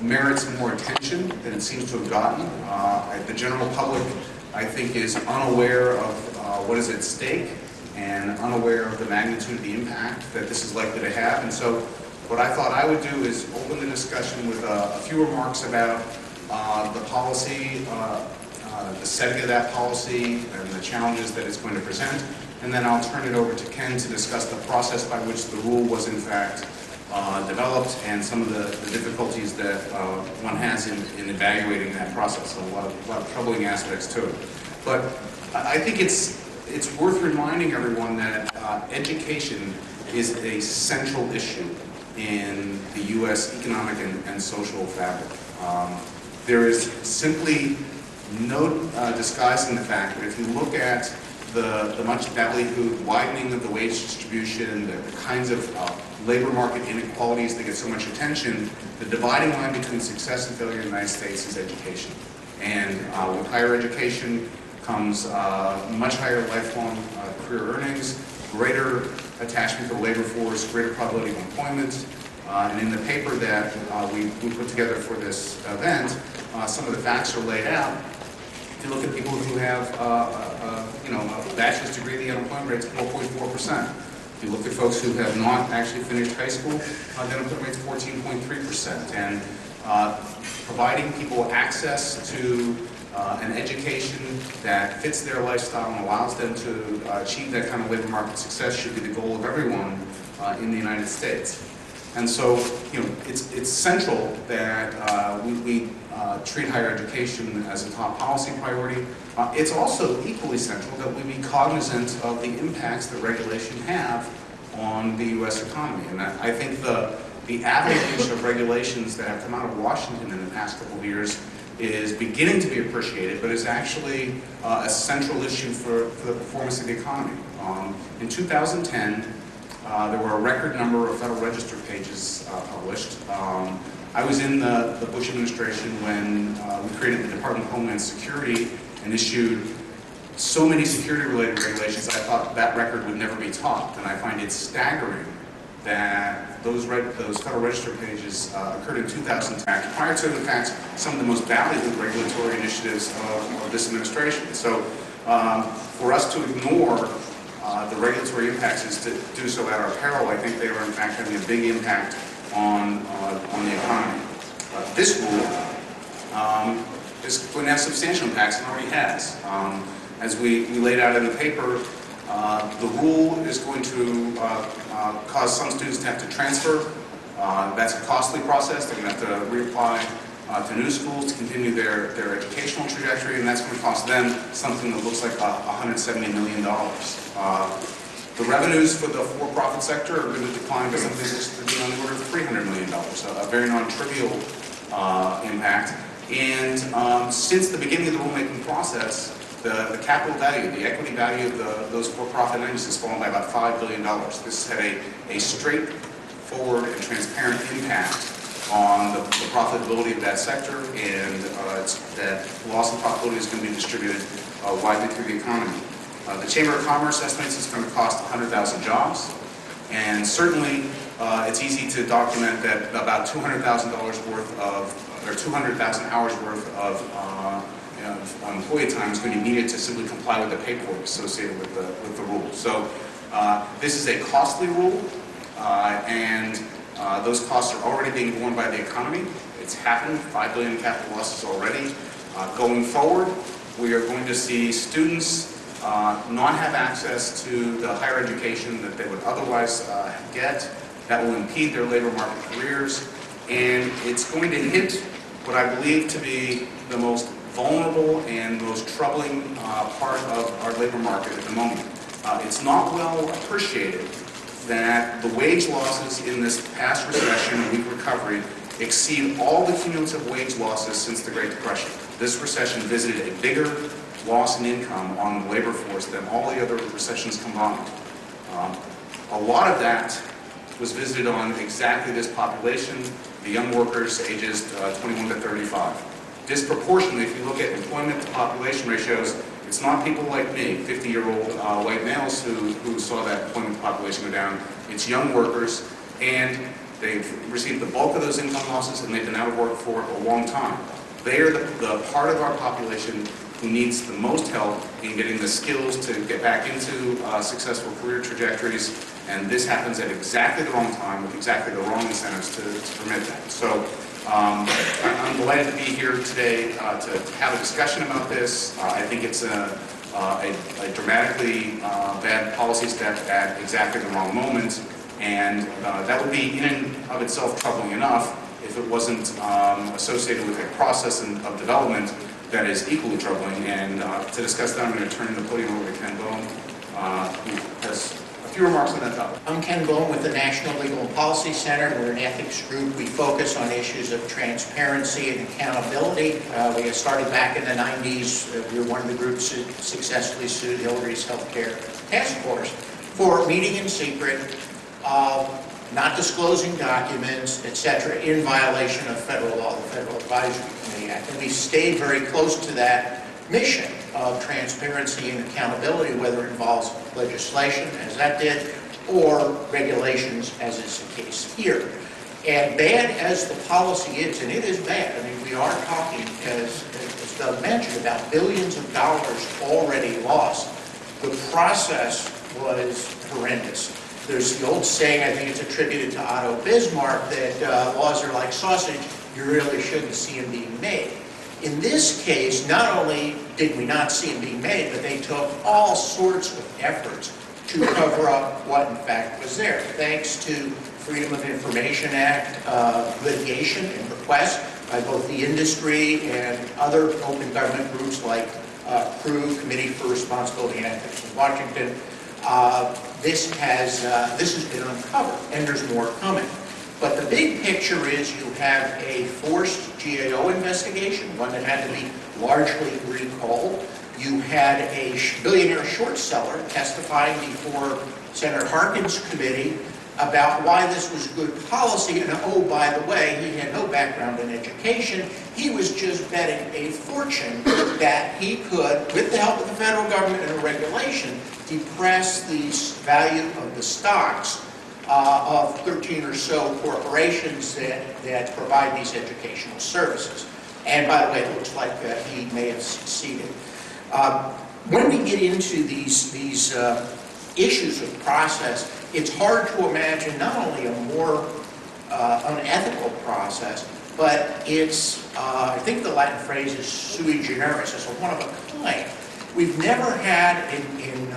merits more attention than it seems to have gotten. The general public, I think, is unaware of what is at stake and unaware of the magnitude of the impact that this is likely to have. And so what I thought I would do is open the discussion with a few remarks about the policy, the setting of that policy, and the challenges that it's going to present. And then I'll turn it over to Ken to discuss the process by which the rule was in fact developed and some of the difficulties that one has in evaluating that process. So a lot of troubling aspects to it. But I think it's worth reminding everyone that education is a central issue in the U.S. economic and social fabric. There is simply no disguising the fact that if you look at the much ballyhooed widening of the wage distribution, the kinds of labor market inequalities that get so much attention, the dividing line between success and failure in the United States is education. And with higher education comes much higher lifelong career earnings, greater attachment to the labor force, greater probability of employment. And in the paper that we put together for this event, some of the facts are laid out. If you look at people who have a bachelor's degree, the unemployment rate is 4.4%. If you look at folks who have not actually finished high school, the unemployment rate is 14.3%. And providing people access to an education that fits their lifestyle and allows them to achieve that kind of labor market success should be the goal of everyone in the United States. And so, it's central that we treat higher education as a top policy priority. It's also equally central that we be cognizant of the impacts that regulation have on the U.S. economy. And I think the avalanche of regulations that have come out of Washington in the past couple of years is beginning to be appreciated, but is actually a central issue for the performance of the economy. In 2010, there were a record number of Federal Register pages published. I was in the Bush administration when we created the Department of Homeland Security and issued so many security-related regulations, I thought that record would never be topped. And I find it staggering that those Federal Register pages occurred in 2010, prior to, in fact, some of the most ballyhooed regulatory initiatives of this administration. So for us to ignore the regulatory impacts is to do so at our peril. I think they are in fact having a big impact on the economy. This rule is going to have substantial impacts and already has. As we laid out in the paper, the rule is going to cause some students to have to transfer. That's a costly process. They're going to have to reapply to new schools to continue their educational trajectory, and that's going to cost them something that looks like $170 million. The revenues for the for-profit sector are going to decline to something that's going to be on the order of $300 million, a very non-trivial impact. And since the beginning of the rulemaking process, the capital value, the equity value of those for-profit entities has fallen by about $5 billion. This had a straightforward and transparent impact on the profitability of that sector, and that loss of profitability is going to be distributed widely through the economy. The Chamber of Commerce estimates it's going to cost 100,000 jobs, and certainly it's easy to document that about $200,000 worth of, or 200,000 hours worth of employee time is going to be needed to simply comply with the paperwork associated with the rule. So this is a costly rule, and those costs are already being borne by the economy. It's happened, $5 billion in capital losses already. Going forward, we are going to see students not have access to the higher education that they would otherwise get. That will impede their labor market careers, and it's going to hit what I believe to be the most vulnerable and most troubling part of our labor market at the moment. It's not well appreciated that the wage losses in this past recession and weak recovery exceed all the cumulative wage losses since the Great Depression. This recession visited a bigger loss in income on the labor force than all the other recessions combined. A lot of that was visited on exactly this population, the young workers ages 21 to 35. Disproportionately, if you look at employment to population ratios, it's not people like me, 50-year-old white males who saw that employment population go down. It's young workers, and They've received the bulk of those income losses, and they've been out of work for a long time. They are the part of our population who needs the most help in getting the skills to get back into successful career trajectories, and this happens at exactly the wrong time with exactly the wrong incentives to permit that. So I'm delighted to be here today to have a discussion about this. I think it's a dramatically bad policy step at exactly the wrong moment, and that would be in and of itself troubling enough if it wasn't associated with a process of development that is equally troubling. And to discuss that, I'm going to turn the podium over to Ken Bohm, who has a few remarks on that topic. I'm Ken Bohm with the National Legal and Policy Center. We're an ethics group. We focus on issues of transparency and accountability. We got started back in the 90s. We were one of the groups that successfully sued Hillary's healthcare task force for meeting in secret, not disclosing documents, etc., in violation of federal law, the Federal Advisory Committee Act. And we stayed very close to that mission of transparency and accountability, whether it involves legislation, as that did, or regulations, as is the case here. And bad as the policy is, and it is bad, I mean, we are talking, as Doug mentioned, about billions of dollars already lost. The process was horrendous. There's the old saying, I think it's attributed to Otto Bismarck, that laws are like sausage, you really shouldn't see them being made. In this case, not only did we not see them being made, but they took all sorts of efforts to cover up what in fact was there. Thanks to Freedom of Information Act litigation and requests by both the industry and other open government groups like CREW, Committee for Responsibility and Ethics in Washington, this has been uncovered, and there's more coming. But the big picture is you have a forced GAO investigation, one that had to be largely recalled. You had a billionaire short seller testifying before Senator Harkin's committee about why this was good policy, and oh, by the way, he had no background in education. He was just betting a fortune that he could, with the help of the federal government and a regulation, depress the value of the stocks of 13 or so corporations that provide these educational services. And by the way, it looks like he may have succeeded. When we get into these issues of process, it's hard to imagine not only a more unethical process, but it's, I think the Latin phrase is sui generis, it's a one of a kind. We've never had in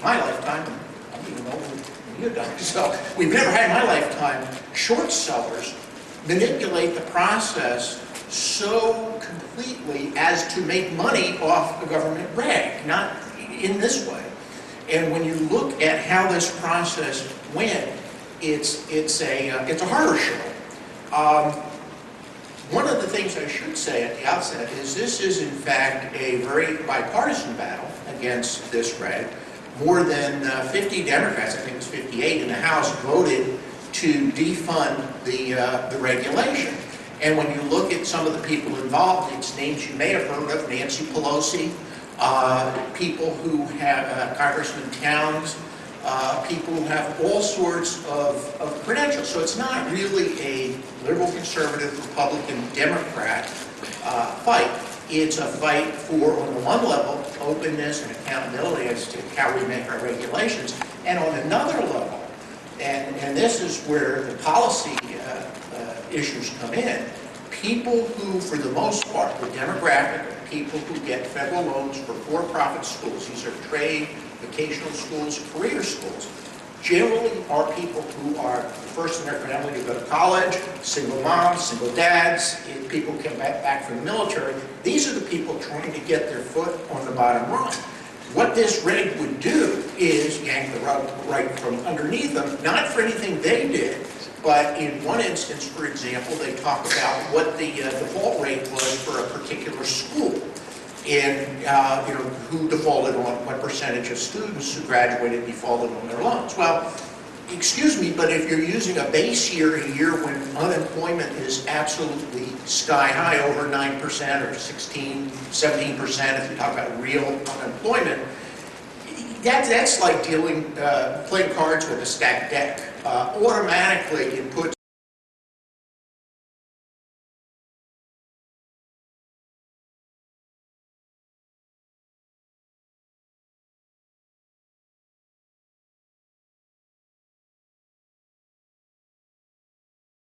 my lifetime, I don't even know when you've done, so we've never had in my lifetime short sellers manipulate the process so completely as to make money off a government rag, not in this way. And when you look at how this process went, it's a horror show. One of the things I should say at the outset is this is in fact a very bipartisan battle against this rag. More than 50 Democrats, I think it was 58 in the House, voted to defund the regulation. And when you look at some of the people involved, it's names you may have heard of: Nancy Pelosi, people who have Congressman Towns, people who have all sorts of credentials. So it's not really a liberal, conservative, Republican, Democrat fight. It's a fight for, on the one level, openness and accountability as to how we make our regulations, and on another level, and this is where the policy issues come in, people who, for the most part, the demographic of people who get federal loans for for-profit schools, these are trade, vocational schools, career schools, generally are people who are first in their family to go to college, single moms, single dads, people who come back from the military. These are the people trying to get their foot on the bottom rung. What this reg would do is yank the rug right from underneath them, not for anything they did, but in one instance, for example, they talk about what the default rate was for a particular school, and who defaulted on, what percentage of students who graduated defaulted on their loans. Well, excuse me, but if you're using a base year, a year when unemployment is absolutely sky high, over 9% or 16, 17%, if you talk about real unemployment, that's like playing cards with a stacked deck. Automatically, it puts